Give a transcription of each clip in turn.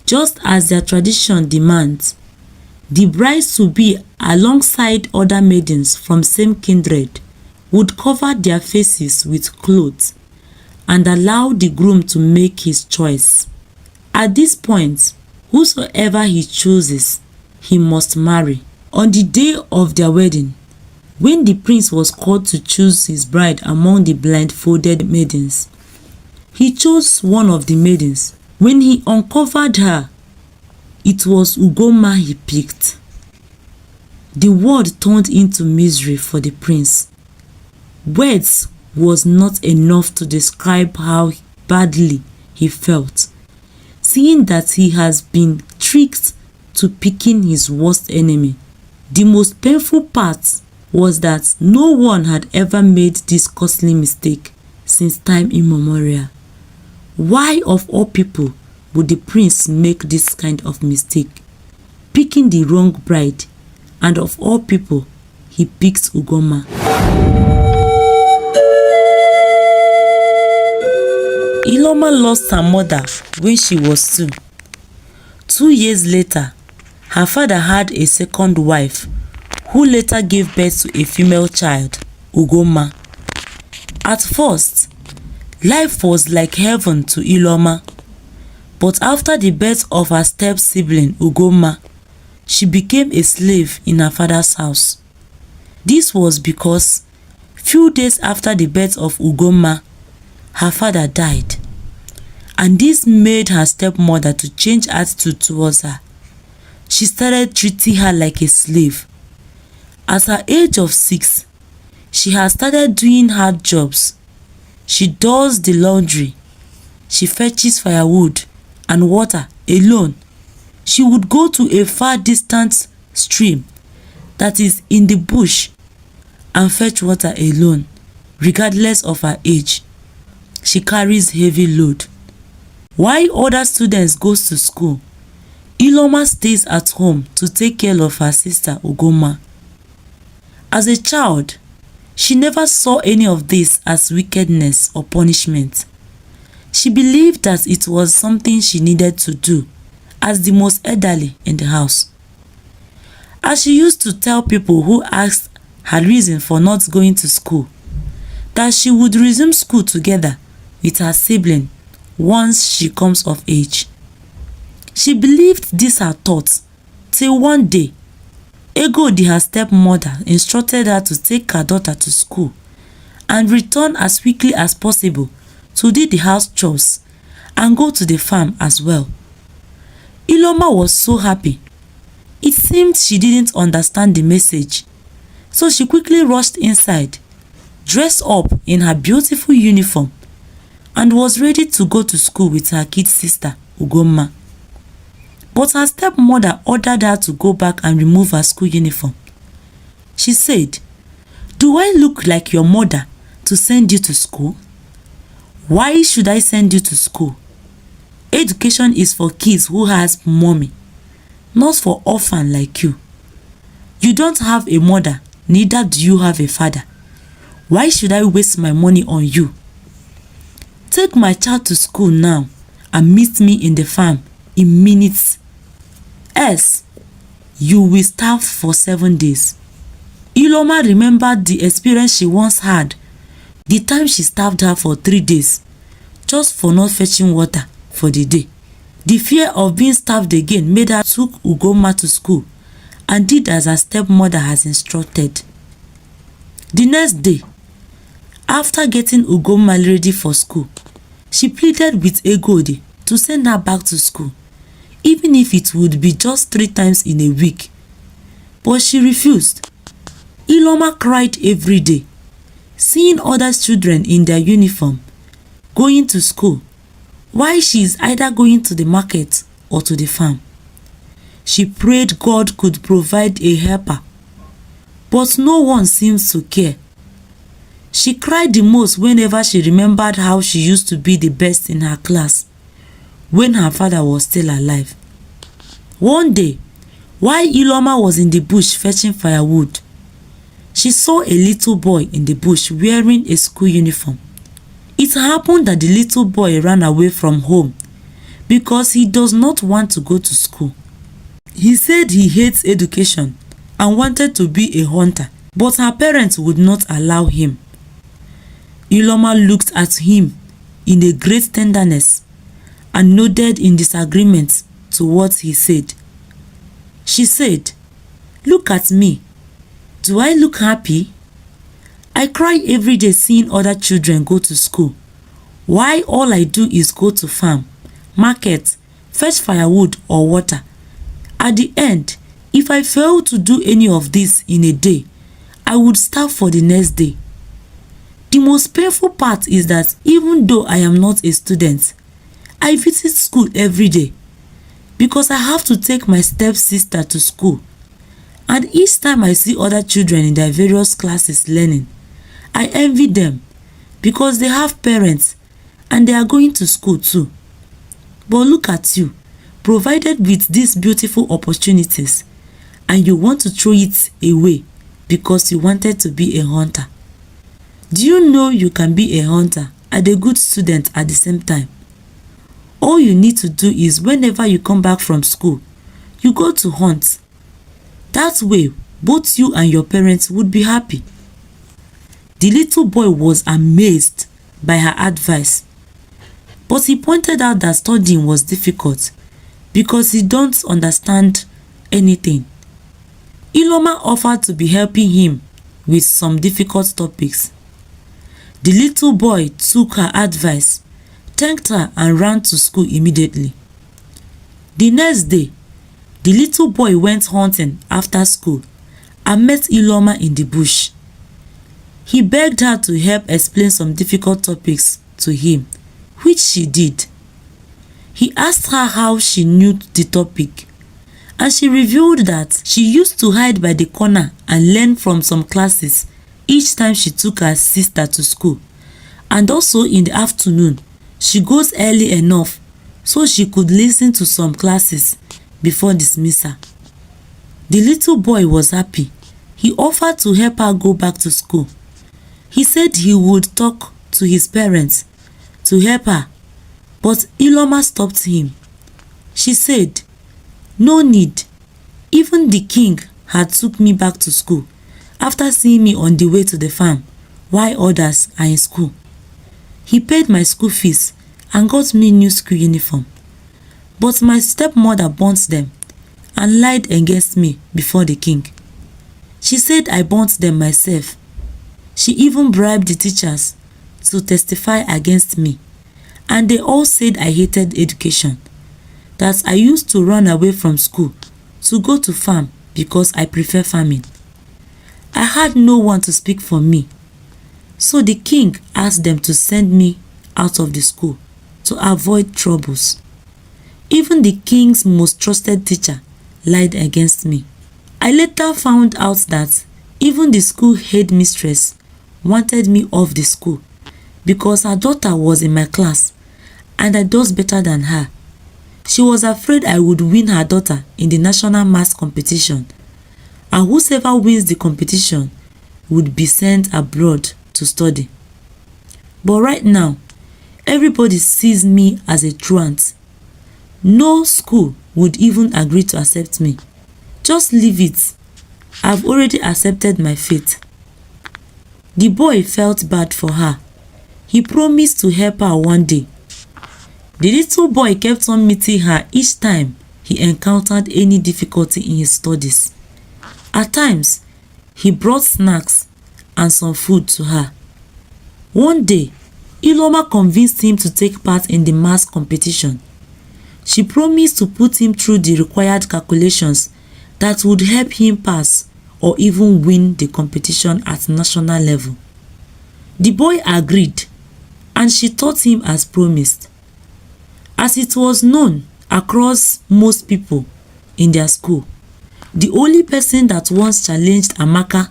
Just as their tradition demands, the brides-to-be, alongside other maidens from same kindred, would cover their faces with clothes and allow the groom to make his choice. At this point, whosoever he chooses, he must marry. On the day of their wedding, when the prince was called to choose his bride among the blindfolded maidens, he chose one of the maidens. When he uncovered her, it was Ugomma he picked. The world turned into misery for the prince. Words was not enough to describe how badly he felt, seeing that he has been tricked to picking his worst enemy. The most painful part was that no one had ever made this costly mistake since time immemorial. Why of all people would the prince make this kind of mistake, picking the wrong bride, and of all people, he picked Ugomma? Iloma lost her mother when she was 2. 2 years later, her father had a second wife who later gave birth to a female child, Ugomma. At first, life was like heaven to Iloma, but after the birth of her step-sibling Ugomma, she became a slave in her father's house. This was because few days after the birth of Ugomma, her father died, and this made her stepmother to change attitude towards her. She started treating her like a slave. At her age of 6, she had started doing hard jobs. She does the laundry, she fetches firewood and water alone. She would go to a far distant stream that is in the bush and fetch water alone, regardless of her age. She carries heavy load. While other students goes to school, Iloma stays at home to take care of her sister Ugomma. As a child, she never saw any of this as wickedness or punishment. She believed that it was something she needed to do as the most elderly in the house. As she used to tell people who asked her reason for not going to school, that she would resume school together with her sibling once she comes of age. She believed this her thoughts till one day, Egodi, her stepmother, instructed her to take her daughter to school and return as quickly as possible to do the house chores and go to the farm as well. Iloma was so happy. It seemed she didn't understand the message, so she quickly rushed inside, dressed up in her beautiful uniform, and was ready to go to school with her kid sister, Ugomma. But her stepmother ordered her to go back and remove her school uniform. She said, "Do I look like your mother to send you to school? Why should I send you to school? Education is for kids who has mommy, not for orphan like you. You don't have a mother, neither do you have a father. Why should I waste my money on you? Take my child to school now and meet me in the farm in minutes. Else, you will starve for 7 days." Iloma remembered the experience she once had, the time she starved her for 3 days, just for not fetching water for the day. The fear of being starved again made her took Ugomma to school and did as her stepmother has instructed. The next day, after getting Ugomma ready for school, she pleaded with Egodi to send her back to school, even if it would be just 3 times in a week. But she refused. Iloma cried every day, seeing other children in their uniform going to school, while she is either going to the market or to the farm. She prayed God could provide a helper, but no one seemed to care. She cried the most whenever she remembered how she used to be the best in her class when her father was still alive. One day, while Iloma was in the bush fetching firewood, she saw a little boy in the bush wearing a school uniform. It happened that the little boy ran away from home because he does not want to go to school. He said he hates education and wanted to be a hunter, but her parents would not allow him. Iloma looked at him in a great tenderness and nodded in disagreement to what he said. She said, "Look at me. Do I look happy? I cry every day seeing other children go to school. Why all I do is go to farm, market, fetch firewood or water. At the end, if I fail to do any of this in a day, I would starve for the next day. The most painful part is that even though I am not a student, I visit school every day because I have to take my stepsister to school. And each time I see other children in their various classes learning, I envy them because they have parents and they are going to school too. But look at you, provided with these beautiful opportunities, and you want to throw it away because you wanted to be a hunter. Do you know you can be a hunter and a good student at the same time? All you need to do is whenever you come back from school, you go to hunt. That way, both you and your parents would be happy." The little boy was amazed by her advice, but he pointed out that studying was difficult because he don't understand anything. Iloma offered to be helping him with some difficult topics. The little boy took her advice, thanked her and ran to school immediately. The next day, the little boy went hunting after school and met Iloma in the bush. He begged her to help explain some difficult topics to him, which she did. He asked her how she knew the topic, and she revealed that she used to hide by the corner and learn from some classes each time she took her sister to school, and also in the afternoon she goes early enough so she could listen to some classes before dismissal. The little boy was happy. He offered to help her go back to school. He said he would talk to his parents to help her, but Iloma stopped him. She said, "No need. Even the king had took me back to school after seeing me on the way to the farm while others are in school. He paid my school fees and got me new school uniform. But my stepmother burnt them and lied against me before the king. She said I burnt them myself. She even bribed the teachers to testify against me, and they all said I hated education, that I used to run away from school to go to farm because I prefer farming. I had no one to speak for me, so the king asked them to send me out of the school to avoid troubles. Even the king's most trusted teacher lied against me. I later found out that even the school headmistress wanted me off the school because her daughter was in my class and I does better than her. She was afraid I would win her daughter in the national maths competition, and whoever wins the competition would be sent abroad to study. But right now, everybody sees me as a truant. No school would even agree to accept me. Just leave it. I've already accepted my fate." The boy felt bad for her. He promised to help her one day. The little boy kept on meeting her each time he encountered any difficulty in his studies. At times, he brought snacks and some food to her. One day, Iloma convinced him to take part in the maths competition. She promised to put him through the required calculations that would help him pass or even win the competition at national level. The boy agreed, and she taught him as promised. As it was known across most people in their school, the only person that once challenged Amaka,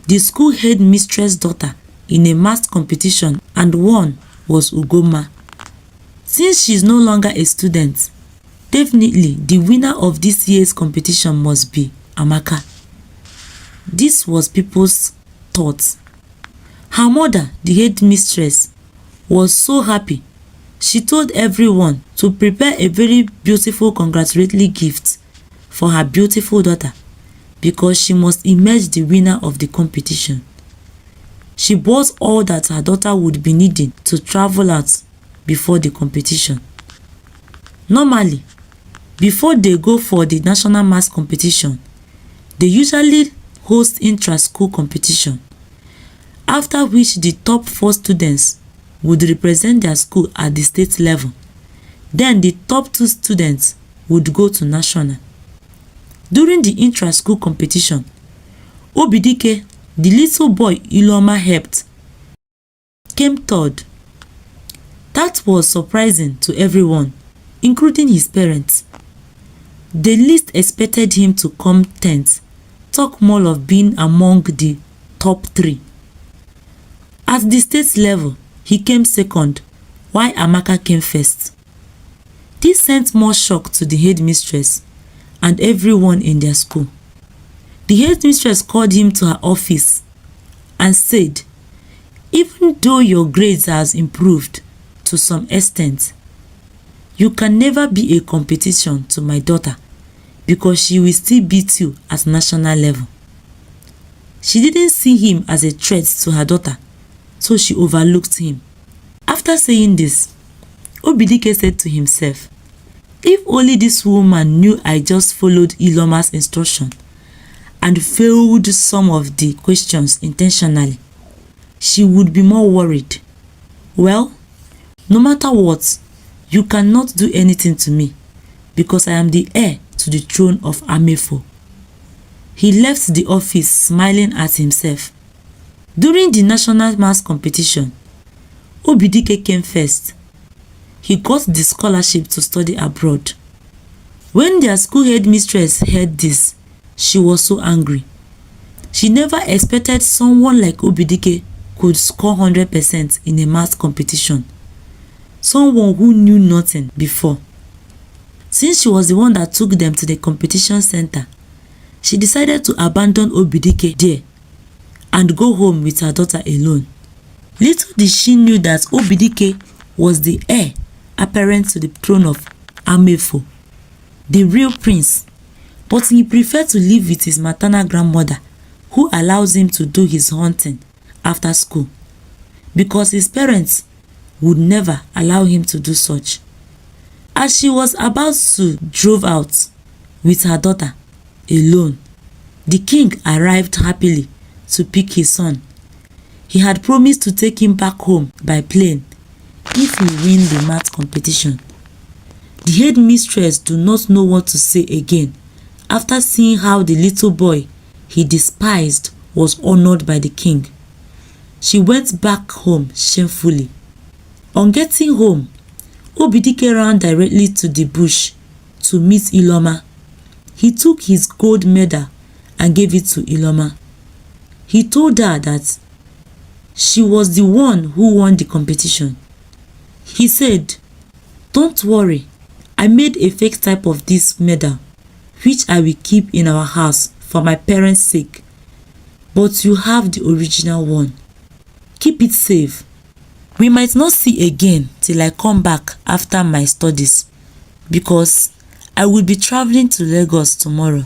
the school headmistress' daughter, in a maths competition and won was Ugoma. Since she is no longer a student, definitely the winner of this year's competition must be Amaka. This was people's thoughts. Her mother, the headmistress, was so happy. She told everyone to prepare a very beautiful congratulatory gift for her beautiful daughter because she must emerge the winner of the competition. She bought all that her daughter would be needing to travel out before the competition. Normally, before they go for the national maths competition, they usually host intra-school competition, after which the top 4 students would represent their school at the state level. Then the top 2 students would go to national. During the intra-school competition, Obidike, the little boy Ileoma helped, came third. That was surprising to everyone, including his parents. They least expected him to come 10th, talk more of being among the top 3. At the state level, he came second, while Amaka came first. This sent more shock to the headmistress and everyone in their school. The headmistress called him to her office and said, "Even though your grades has improved to some extent, you can never be a competition to my daughter because she will still beat you at national level." She didn't see him as a threat to her daughter, so she overlooked him. After saying this, Obidike said to himself, "If only this woman knew I just followed Ileoma's instruction and failed some of the questions intentionally, she would be more worried. Well, no matter what, you cannot do anything to me because I am the heir to the throne of Amefo." He left the office smiling at himself. During the national maths competition, Obidike came first. He got the scholarship to study abroad. When their school headmistress heard this, she was so angry. She never expected someone like Obidike could score 100% in a maths competition. Someone who knew nothing before. Since she was the one that took them to the competition center, she decided to abandon Obidike there and go home with her daughter alone. Little did she know that Obidike was the heir apparent to the throne of Amefo, the real prince, but he preferred to live with his maternal grandmother, who allows him to do his hunting after school, because his parents would never allow him to do such. As she was about to drive out with her daughter alone, the king arrived happily to pick his son. He had promised to take him back home by plane if he win the math competition. The headmistress do not know what to say again after seeing how the little boy he despised was honored by the king. She went back home shamefully. On getting home, Obidike ran directly to the bush to meet Ileoma. He took his gold medal and gave it to Ileoma. He told her that she was the one who won the competition. He said, "Don't worry, I made a fake type of this medal, which I will keep in our house for my parents' sake. But you have the original one. Keep it safe. We might not see again till I come back after my studies, because I will be traveling to Lagos tomorrow,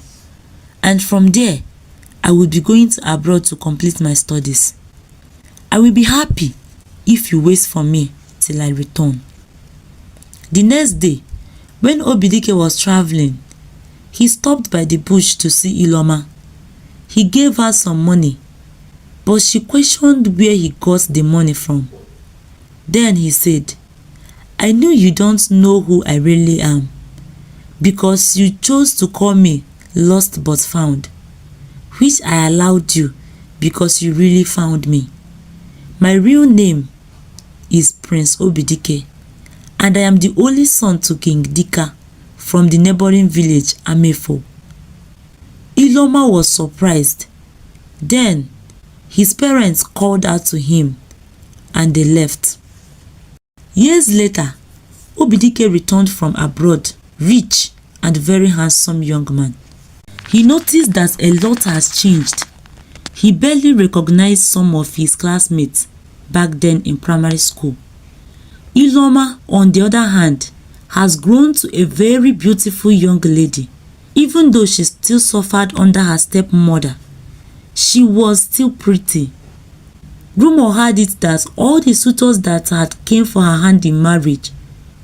and from there, I will be going to abroad to complete my studies. I will be happy if you wait for me till I return." The next day, when Obidike was traveling, he stopped by the bush to see Ileoma. He gave her some money, but she questioned where he got the money from. Then he said, "I know you don't know who I really am, because you chose to call me lost but found, which I allowed you because you really found me. My real name is Prince Obidike, and I am the only son to King Dika from the neighboring village Amefo." Ileoma was surprised. Then his parents called out to him and they left. Years later, Obidike returned from abroad, rich and very handsome young man. He noticed that a lot has changed. He barely recognized some of his classmates back then in primary school. Iloma, on the other hand, has grown to a very beautiful young lady. Even though she still suffered under her stepmother, she was still pretty. Rumor had it that all the suitors that had came for her hand in marriage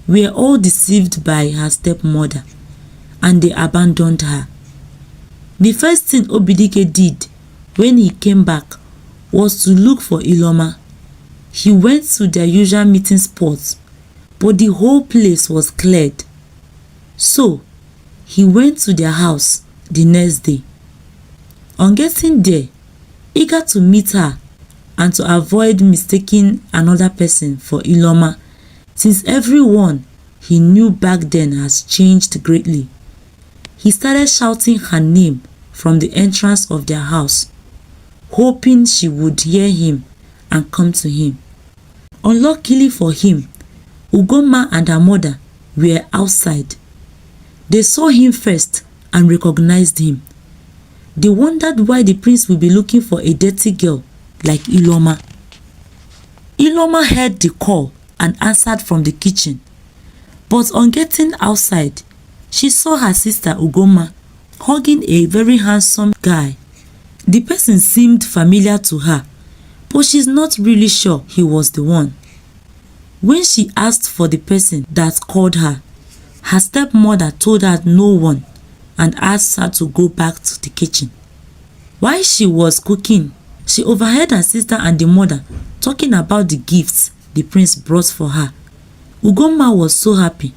were all deceived by her stepmother, and they abandoned her. The first thing Obidike did when he came back was to look for Iloma. He went to their usual meeting spot, but the whole place was cleared. So, he went to their house the next day. On getting there, eager to meet her and to avoid mistaking another person for Iloma, since everyone he knew back then has changed greatly, he started shouting her name from the entrance of their house, hoping she would hear him and come to him. Unluckily for him, Ugomma and her mother were outside. They saw him first and recognized him. They wondered why the prince would be looking for a dirty girl like Iloma. Iloma heard the call and answered from the kitchen. But on getting outside, she saw her sister Ugomma hugging a very handsome guy. The person seemed familiar to her, but she's not really sure he was the one. When she asked for the person that called her, her stepmother told her no one and asked her to go back to the kitchen. While she was cooking, she overheard her sister and the mother talking about the gifts the prince brought for her. Ugomma was so happy.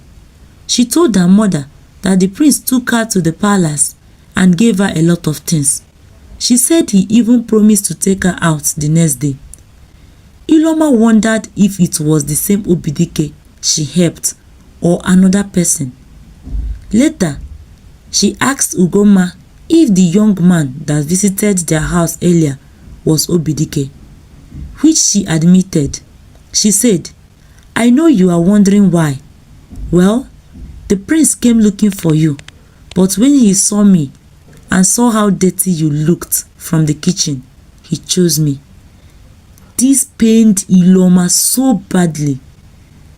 She told her mother that the prince took her to the palace and gave her a lot of things. She said he even promised to take her out the next day. Iloma wondered if it was the same Obidike she helped or another person. Later, she asked Ugomma if the young man that visited their house earlier was Obidike, which she admitted. She said, "I know you are wondering why. Well, the prince came looking for you, but when he saw me and saw how dirty you looked from the kitchen, he chose me." This pained Iloma so badly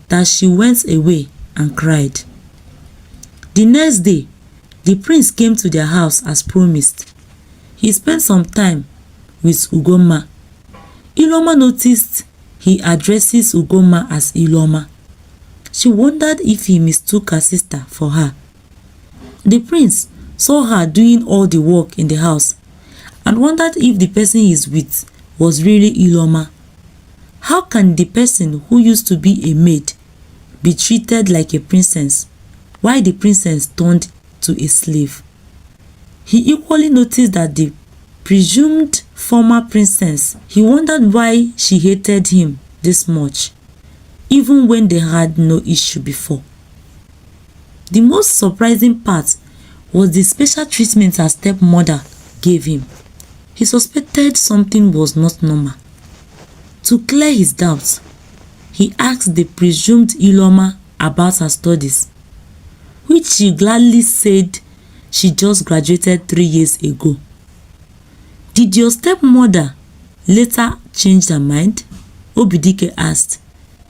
that she went away and cried. The next day, the prince came to their house as promised. He spent some time with Ugomma. Iloma noticed he addresses Ugomma as Iloma. She wondered if he mistook her sister for her. The prince saw her doing all the work in the house and wondered if the person he is with was really Iloma. How can the person who used to be a maid be treated like a princess, while the princess turned to a slave? He equally noticed that the presumed former princess, he wondered why she hated him this much, even when they had no issue before. The most surprising part was the special treatment her stepmother gave him. He suspected something was not normal. To clear his doubts, he asked the presumed Iloma about her studies, which she gladly said she just graduated 3 years ago. "Did your stepmother later change her mind?" Obidike asked.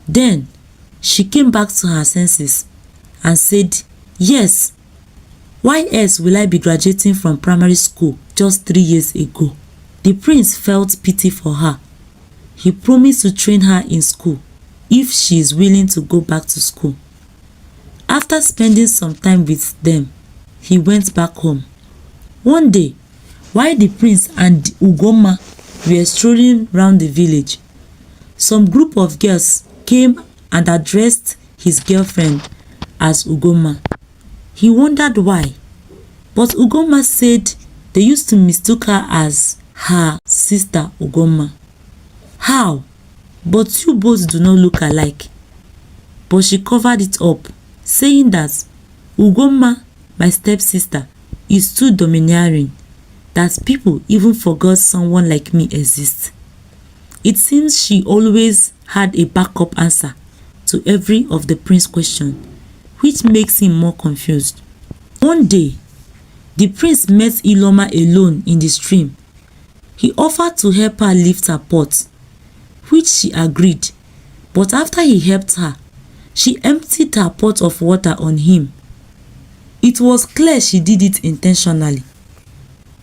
Then she came back to her senses and said, "Yes. Why else will I be graduating from primary school just 3 years ago?" The prince felt pity for her. He promised to train her in school if she is willing to go back to school. After spending some time with them, he went back home. One day, while the prince and Ugomma were strolling round the village, some group of girls came and addressed his girlfriend as Ugomma. He wondered why, but Ugomma said they used to mistook her as her sister Ugomma. "How? But you both do not look alike." But she covered it up, saying that Ugomma, my stepsister, is too domineering, that people even forgot someone like me exists. It seems she always had a backup answer to every of the prince's questions, which makes him more confused. One day, the prince met Iloma alone in the stream. He offered to help her lift her pot, which she agreed, but after he helped her, She emptied her pot of water on him. It was clear she did it intentionally.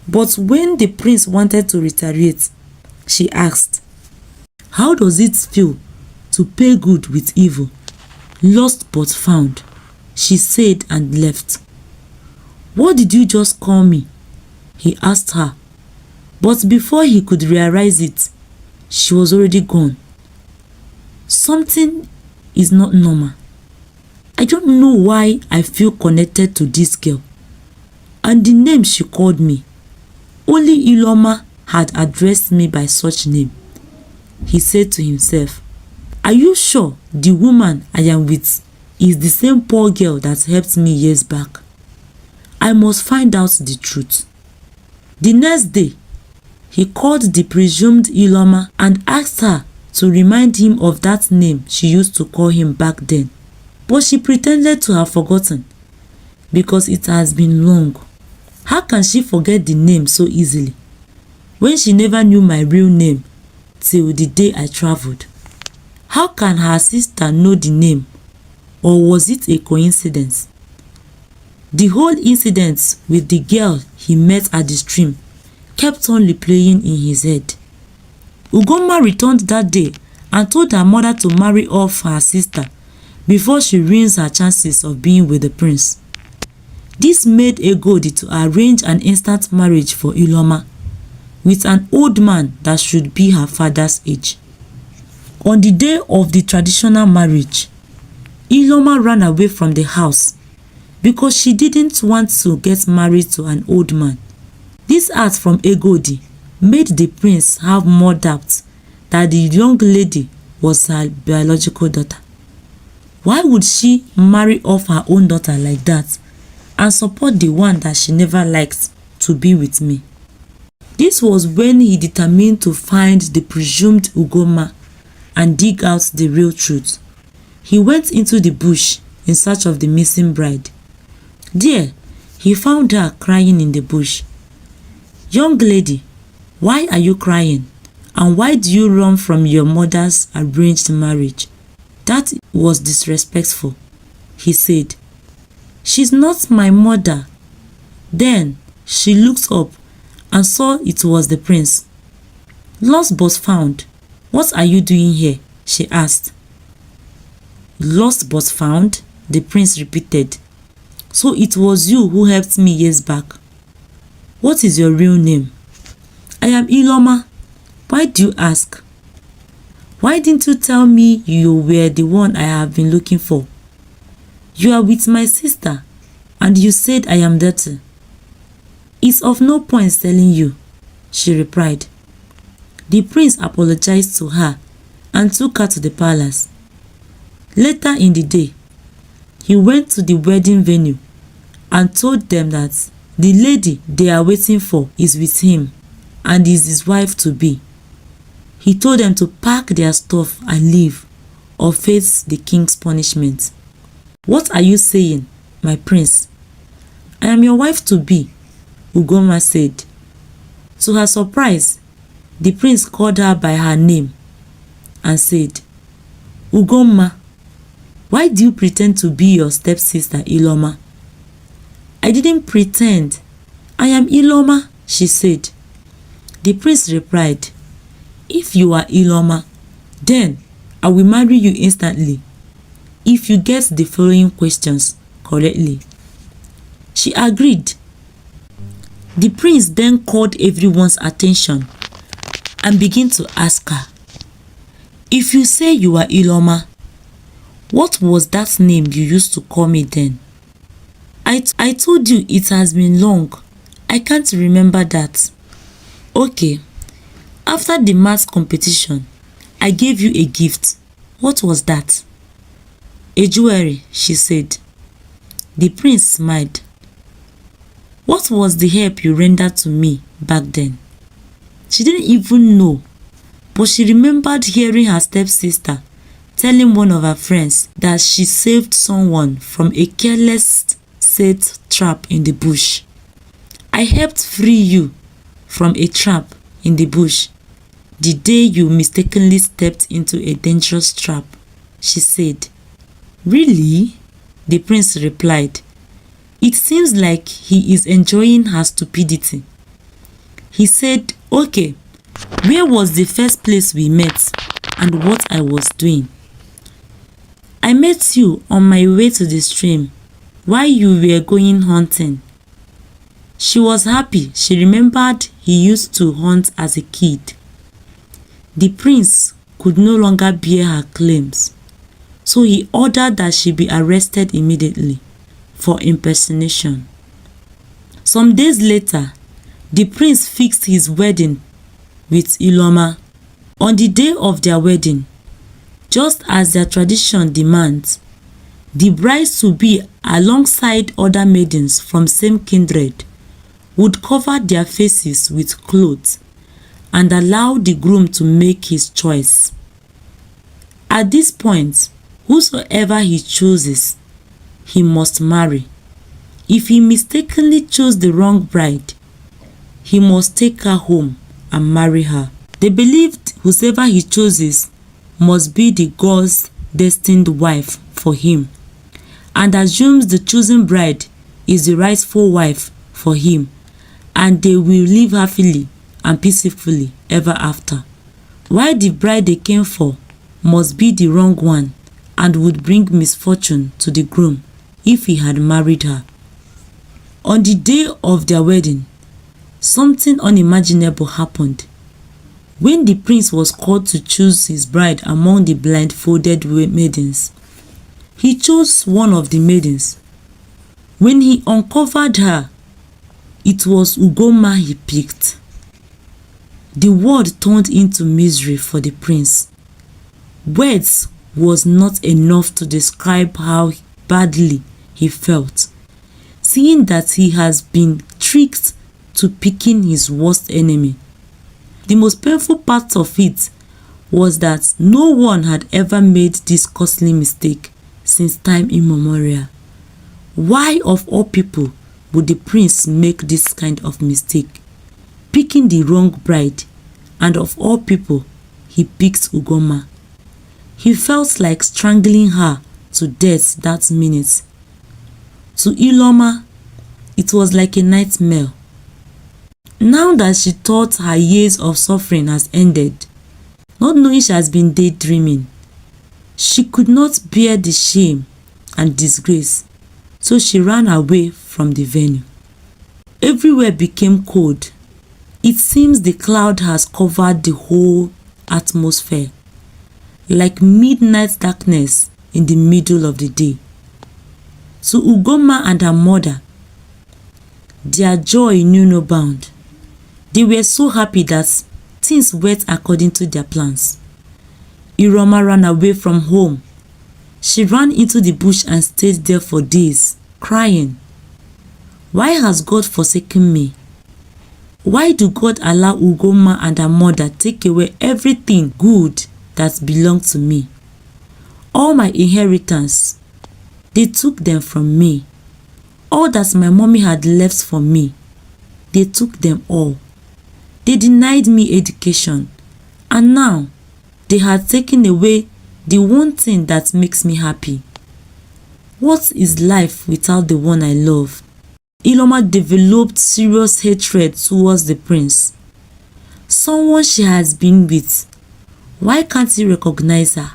But when the prince wanted to retaliate, she asked, "How does it feel to pay good with evil?" "Lost but found," she said and left. "What did you just call me?" he asked her. But before he could realize it, she was already gone. Something is not normal. I don't know why I feel connected to this girl. And the name she called me, only Iloma had addressed me by such name. He said to himself, "Are you sure the woman I am with is the same poor girl that helped me years back? I must find out the truth." The next day, he called the presumed Iloma and asked her to remind him of that name she used to call him back then. But she pretended to have forgotten because it has been long. How can she forget the name so easily when she never knew my real name till the day I traveled? How can her sister know the name, or was it a coincidence? The whole incident with the girl he met at the stream kept on replaying in his head. Ugomma returned that day and told her mother to marry off her sister before she ruins her chances of being with the prince. This made Egodi to arrange an instant marriage for Iloma with an old man that should be her father's age. On the day of the traditional marriage, Iloma ran away from the house because she didn't want to get married to an old man. This act from Egodi made the prince have more doubts that the young lady was her biological daughter. Why would she marry off her own daughter like that and support the one that she never liked to be with me? This was when he determined to find the presumed Ugomma and dig out the real truth. He went into the bush in search of the missing bride. There, he found her crying in the bush. "Young lady, why are you crying? And why do you run from your mother's arranged marriage? That was disrespectful," he said. "She's not my mother." Then she looked up and saw it was the prince. "Lost but found, what are you doing here?" she asked. "Lost but found," the prince repeated. "So it was you who helped me years back. What is your real name?" "I am Iloma. Why do you ask?" "Why didn't you tell me you were the one I have been looking for? You are with my sister, and you said I am dirty." "It's of no point telling you," she replied. The prince apologized to her and took her to the palace. Later in the day, he went to the wedding venue and told them that the lady they are waiting for is with him and is his wife-to-be. He told them to pack their stuff and leave or face the king's punishment. "What are you saying, my prince?" "I am your wife-to-be," Ugomma said. To her surprise, the prince called her by her name and said, "Ugomma, why do you pretend to be your stepsister Iloma?" "I didn't pretend. I am Iloma," she said. The prince replied, "If you are Iloma, then I will marry you instantly if you get the following questions correctly." She agreed. The prince then called everyone's attention and began to ask her, "If you say you are Iloma, what was that name you used to call me then?" I told you it has been long. I can't remember that." "Okay. After the maths competition, I gave you a gift. What was that?" "A jewelry," she said. The prince smiled. "What was the help you rendered to me back then?" She didn't even know, but she remembered hearing her stepsister telling one of her friends that she saved someone from a careless set trap in the bush. "I helped free you from a trap in the bush the day you mistakenly stepped into a dangerous trap," she said. "Really?" the prince replied. "It seems like he is enjoying her stupidity." He said, "Okay, where was the first place we met and what I was doing?" "I met you on my way to the stream while you were going hunting." She was happy. She remembered he used to hunt as a kid. The prince could no longer bear her claims, so he ordered that she be arrested immediately for impersonation. Some days later, the prince fixed his wedding with Iloma. On the day of their wedding, just as their tradition demands, the brides-to-be alongside other maidens from same kindred would cover their faces with clothes and allow the groom to make his choice. At this point, whosoever he chooses, he must marry. If he mistakenly chose the wrong bride, he must take her home and marry her. They believed whosoever he chooses must be the god's destined wife for him, and assumes the chosen bride is the rightful wife for him, and they will live happily and peacefully ever after. While the bride they came for must be the wrong one and would bring misfortune to the groom if he had married her. On the day of their wedding, something unimaginable happened. When the prince was called to choose his bride among the blindfolded maidens, he chose one of the maidens. When he uncovered her, it was Ugomma he picked. The world turned into misery for the prince. Words was not enough to describe how badly he felt, seeing that he has been tricked to picking his worst enemy. The most painful part of it was that no one had ever made this costly mistake since time immemorial. Why of all people would the prince make this kind of mistake, picking the wrong bride, and of all people, he picked Ugomma? He felt like strangling her to death that minute. To Iloma, it was like a nightmare. Now that she thought her years of suffering has ended, not knowing she has been daydreaming, she could not bear the shame and disgrace, so she ran away from the venue. Everywhere became cold. It seems the cloud has covered the whole atmosphere, like midnight darkness in the middle of the day. To Ugomma and her mother, their joy knew no bound. They were so happy that things went according to their plans. Iroma ran away from home. She ran into the bush and stayed there for days, crying. Why has God forsaken me? Why do God allow Ugomma and her mother take away everything good that belonged to me? All my inheritance, they took them from me. All that my mommy had left for me, they took them all. They denied me education, and now they had taken away the one thing that makes me happy. What is life without the one I love? Iloma developed serious hatred towards the prince. Someone she has been with. Why can't he recognize her?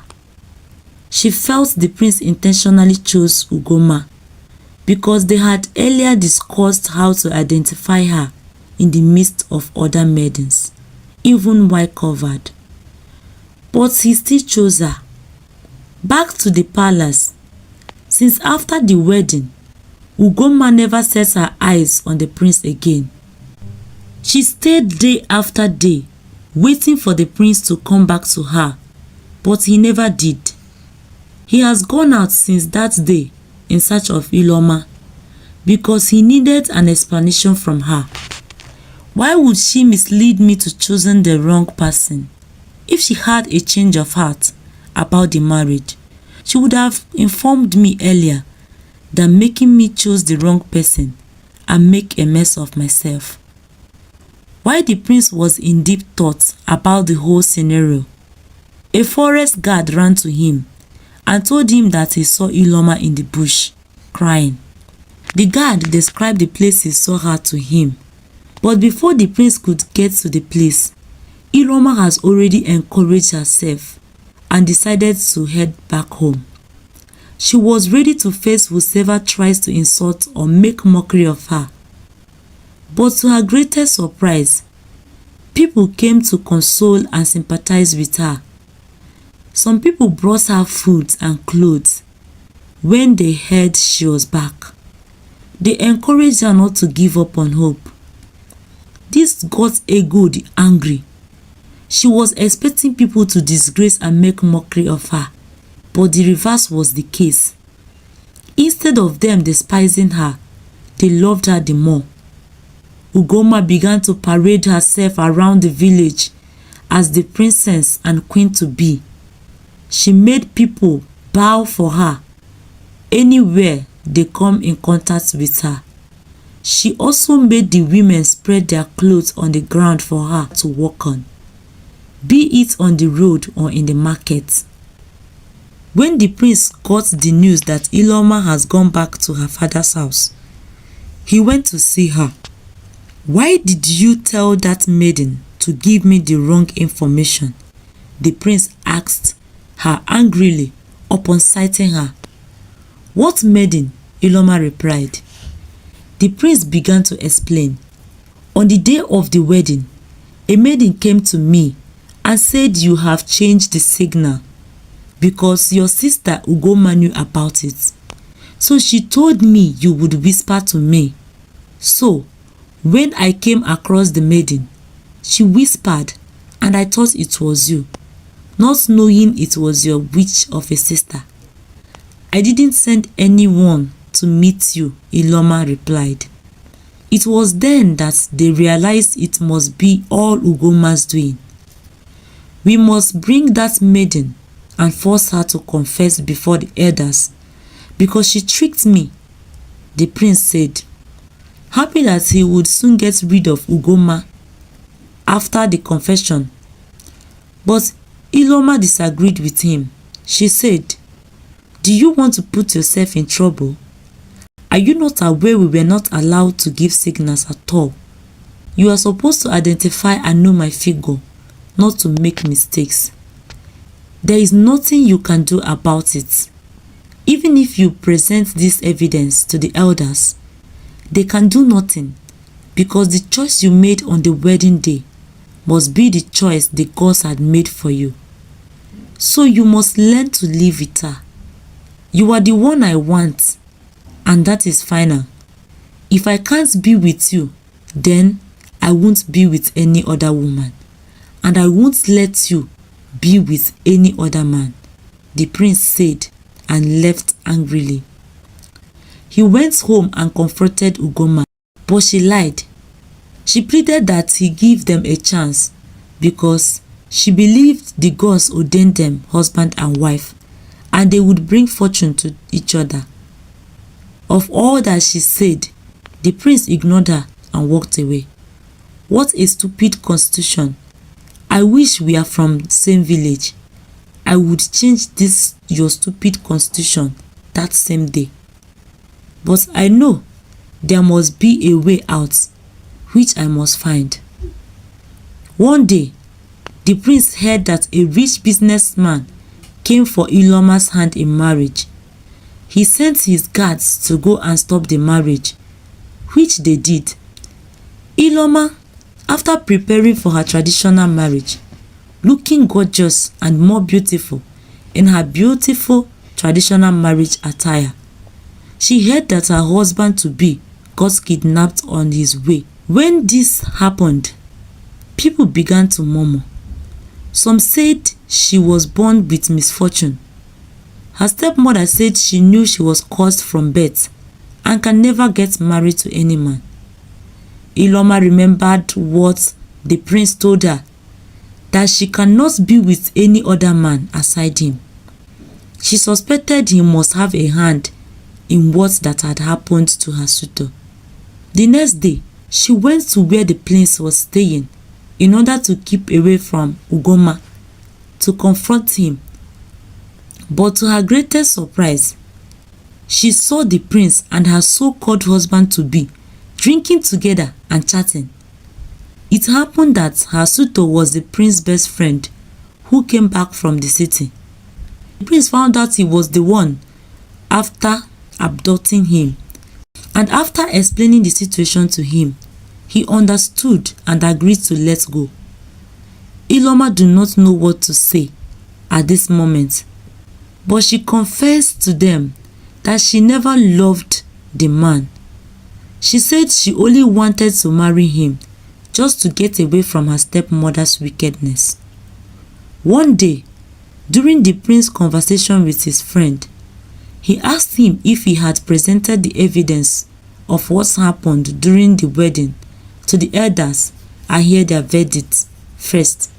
She felt the prince intentionally chose Ugomma because they had earlier discussed how to identify her in the midst of other maidens, even while covered. But he still chose her. Back to the palace. Since after the wedding, Ugomma never set her eyes on the prince again. She stayed day after day, waiting for the prince to come back to her, but he never did. He has gone out since that day in search of Iloma because he needed an explanation from her. Why would she mislead me to choosing the wrong person? If she had a change of heart about the marriage, she would have informed me earlier than making me choose the wrong person and make a mess of myself. While the prince was in deep thought about the whole scenario, a forest guard ran to him and told him that he saw Iloma in the bush, crying. The guard described the place he saw her to him, but before the prince could get to the place, Iloma has already encouraged herself and decided to head back home. She was ready to face whoever tries to insult or make mockery of her. But to her greatest surprise, people came to console and sympathize with her. Some people brought her food and clothes when they heard she was back. They encouraged her not to give up on hope. This got Egodi angry. She was expecting people to disgrace and make mockery of her, but the reverse was the case. Instead of them despising her, they loved her the more. Ugoma began to parade herself around the village as the princess and queen-to-be. She made people bow for her anywhere they come in contact with her. She also made the women spread their clothes on the ground for her to walk on, be it on the road or in the market. When the prince got the news that Iloma has gone back to her father's house, he went to see her. "Why did you tell that maiden to give me the wrong information?" the prince asked her angrily upon sighting her. "What maiden?" Iloma replied. The prince began to explain. "On the day of the wedding, a maiden came to me and said you have changed the signal because your sister Ugoma knew about it. So she told me you would whisper to me. So when I came across the maiden, she whispered and I thought it was you, not knowing it was your witch of a sister. I didn't send anyone to meet you," Iloma replied. It was then that they realized it must be all Ugoma's doing. "We must bring that maiden and force her to confess before the elders because she tricked me," the prince said, happy that he would soon get rid of Ugoma after the confession. But Iloma disagreed with him. She said, "Do you want to put yourself in trouble? Are you not aware we were not allowed to give signals at all? You are supposed to identify and know my figure, not to make mistakes. There is nothing you can do about it. Even if you present this evidence to the elders, they can do nothing because the choice you made on the wedding day must be the choice the gods had made for you. So you must learn to live with her. You are the one I want, and that is final. If I can't be with you, then I won't be with any other woman, and I won't let you be with any other man," the prince said and left angrily. He went home and confronted Ugoma, but she lied. She pleaded that he give them a chance because she believed the gods ordained them husband and wife and they would bring fortune to each other. Of all that she said, the prince ignored her and walked away. What a stupid constitution. I wish we are from the same village. I would change this your stupid constitution that same day. But I know there must be a way out, which I must find. One day, the prince heard that a rich businessman came for Iloma's hand in marriage. He sent his guards to go and stop the marriage, which they did. Iloma, after preparing for her traditional marriage, looking gorgeous and more beautiful in her beautiful traditional marriage attire, she heard that her husband-to-be got kidnapped on his way. When this happened, people began to murmur. Some said she was born with misfortune. Her stepmother said she knew she was cursed from birth and can never get married to any man. Iloma remembered what the prince told her, that she cannot be with any other man aside him. She suspected he must have a hand in what that had happened to her suitor. The next day, she went to where the prince was staying in order to keep away from Ugoma to confront him. But to her greatest surprise, she saw the prince and her so-called husband-to-be drinking together and chatting. It happened that her suitor was the prince's best friend who came back from the city. The prince found out he was the one after abducting him, and after explaining the situation to him, he understood and agreed to let go. Iloma did not know what to say at this moment, but she confessed to them that she never loved the man. She said she only wanted to marry him just to get away from her stepmother's wickedness. One day, during the prince's conversation with his friend, he asked him if he had presented the evidence of what happened during the wedding to the elders and hear their verdict first.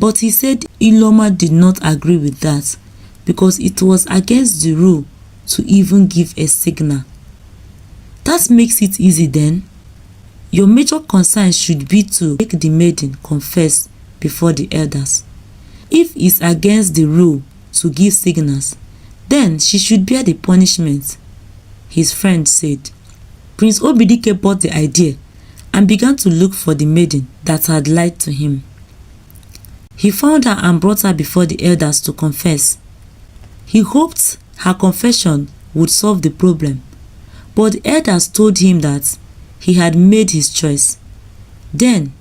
But he said Iloma did not agree with that because it was against the rule to even give a signal. That makes it easy then. Your major concern should be to make the maiden confess before the elders. If it's against the rule to give signals, then she should bear the punishment, his friend said. Prince Obidike bought the idea and began to look for the maiden that had lied to him. He found her and brought her before the elders to confess. He hoped her confession would solve the problem, but the elders told him that he had made his choice. Then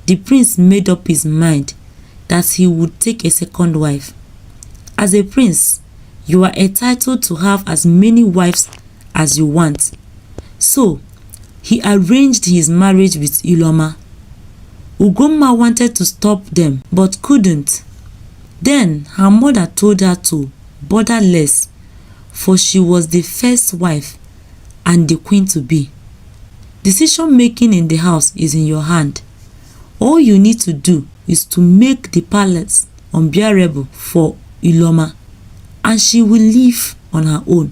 the prince made up his mind that he would take a second wife. As a prince, you are entitled to have as many wives as you want. So he arranged his marriage with Iloma. Ugomma wanted to stop them but couldn't. Then her mother told her to bother less, for she was the first wife and the queen to be. Decision making in the house is in your hand. All you need to do is to make the palace unbearable for Iloma, and she will live on her own.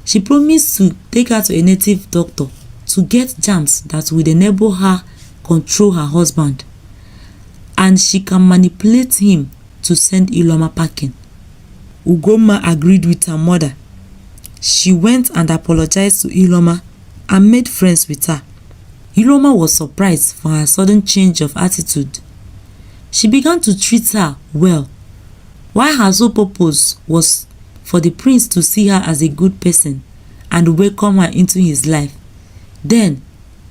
She promised to take her to a native doctor to get jams that would enable her control her husband, and she can manipulate him to send Iloma packing. Ugomma agreed with her mother. She went and apologized to Iloma and made friends with her. Iloma was surprised for her sudden change of attitude. She began to treat her well, while her sole purpose was for the prince to see her as a good person and welcome her into his life. Then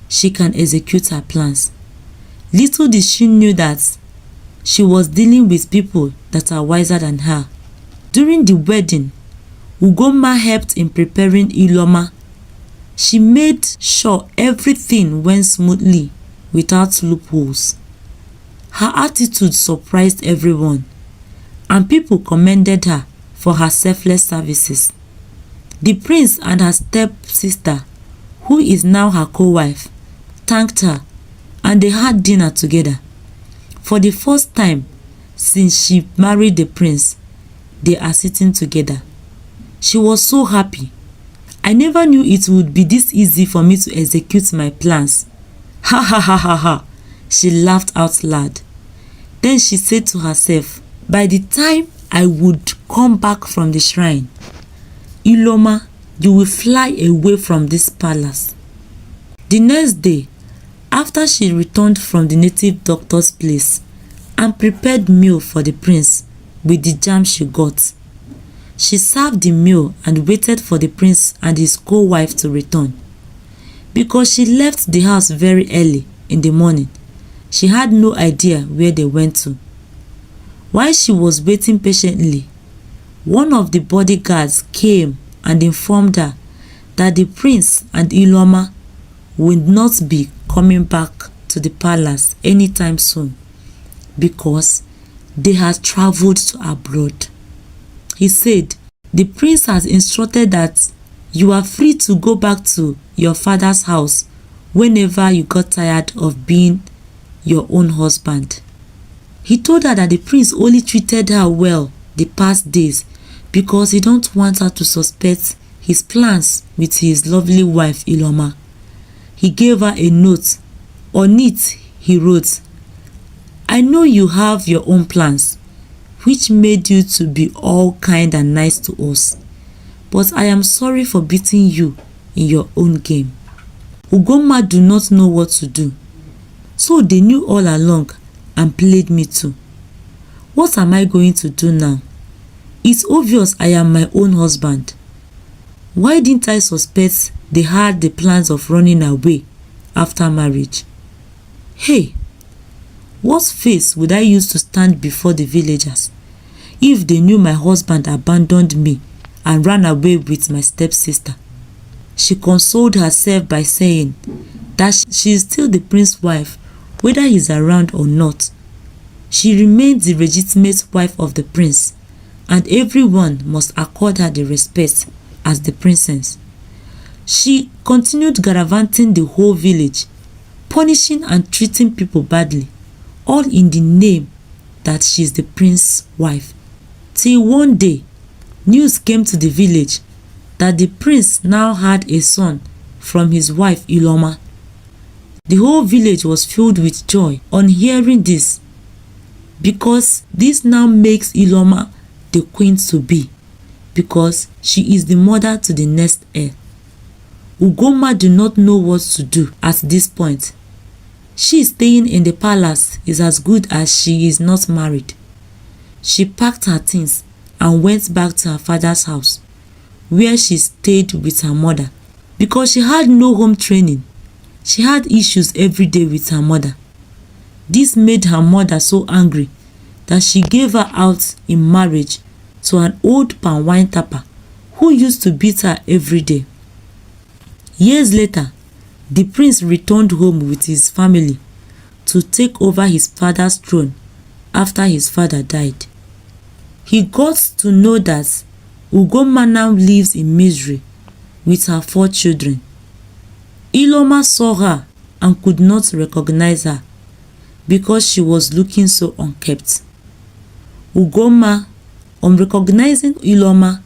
she can execute her plans. Little did she know that she was dealing with people that are wiser than her. During the wedding, Ugomma helped in preparing Iloma. She made sure everything went smoothly without loopholes. Her attitude surprised everyone, and people commended her for her selfless services. The prince and her stepsister, who is now her co-wife, thanked her, and they had dinner together. For the first time since she married the prince, they are sitting together. She was so happy. I never knew it would be this easy for me to execute my plans. Ha ha ha ha ha. She laughed out loud. Then she said to herself, by the time I would come back from the shrine, Iloma, you will fly away from this palace. The next day, after she returned from the native doctor's place and prepared meal for the prince with the jam she got, she served the meal and waited for the prince and his co-wife to return. Because she left the house very early in the morning, she had no idea where they went to. While she was waiting patiently, one of the bodyguards came and informed her that the prince and Iloma would not be coming back to the palace anytime soon because they had traveled to abroad. He said, the prince has instructed that you are free to go back to your father's house whenever you got tired of being your own husband. He told her that the prince only treated her well the past days because he don't want her to suspect his plans with his lovely wife Iloma. He gave her a note. On it, he wrote, I know you have your own plans, which made you to be all kind and nice to us. But I am sorry for beating you in your own game. Ugomma do not know what to do, so they knew all along and played me too. What am I going to do now? It's obvious I am my own husband. Why didn't I suspect they had the plans of running away after marriage? Hey, what face would I use to stand before the villagers if they knew my husband abandoned me and ran away with my stepsister? She consoled herself by saying that she is still the prince's wife whether he is around or not. She remains the legitimate wife of the prince, and everyone must accord her the respect as the princess. She continued gallivanting the whole village, punishing and treating people badly, all in the name that she is the prince's wife. Till one day, news came to the village that the prince now had a son from his wife Iloma. The whole village was filled with joy on hearing this, because this now makes Iloma the queen to be, because she is the mother to the next heir. Ugomma do not know what to do at this point. She staying in the palace is as good as she is not married. She packed her things and went back to her father's house, where she stayed with her mother. Because she had no home training, she had issues every day with her mother. This made her mother so angry that she gave her out in marriage to an old palm wine tapper who used to beat her every day. Years later, the prince returned home with his family to take over his father's throne after his father died. He got to know that Ugomma now lives in misery with her 4 children. Iloma saw her and could not recognize her because she was looking so unkempt. Ugomma, on recognizing Iloma,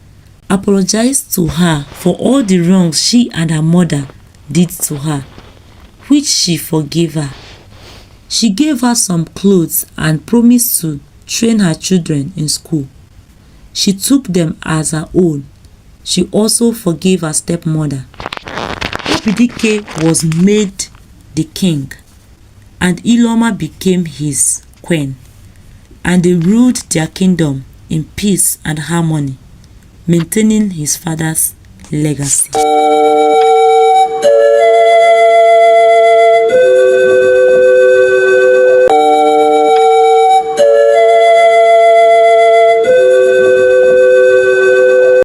apologized to her for all the wrongs she and her mother did to her, which she forgave her. She gave her some clothes and promised to train her children in school. She took them as her own. She also forgave her stepmother. Obidike was made the king, and Iloma became his queen, and they ruled their kingdom in peace and harmony, maintaining his father's legacy.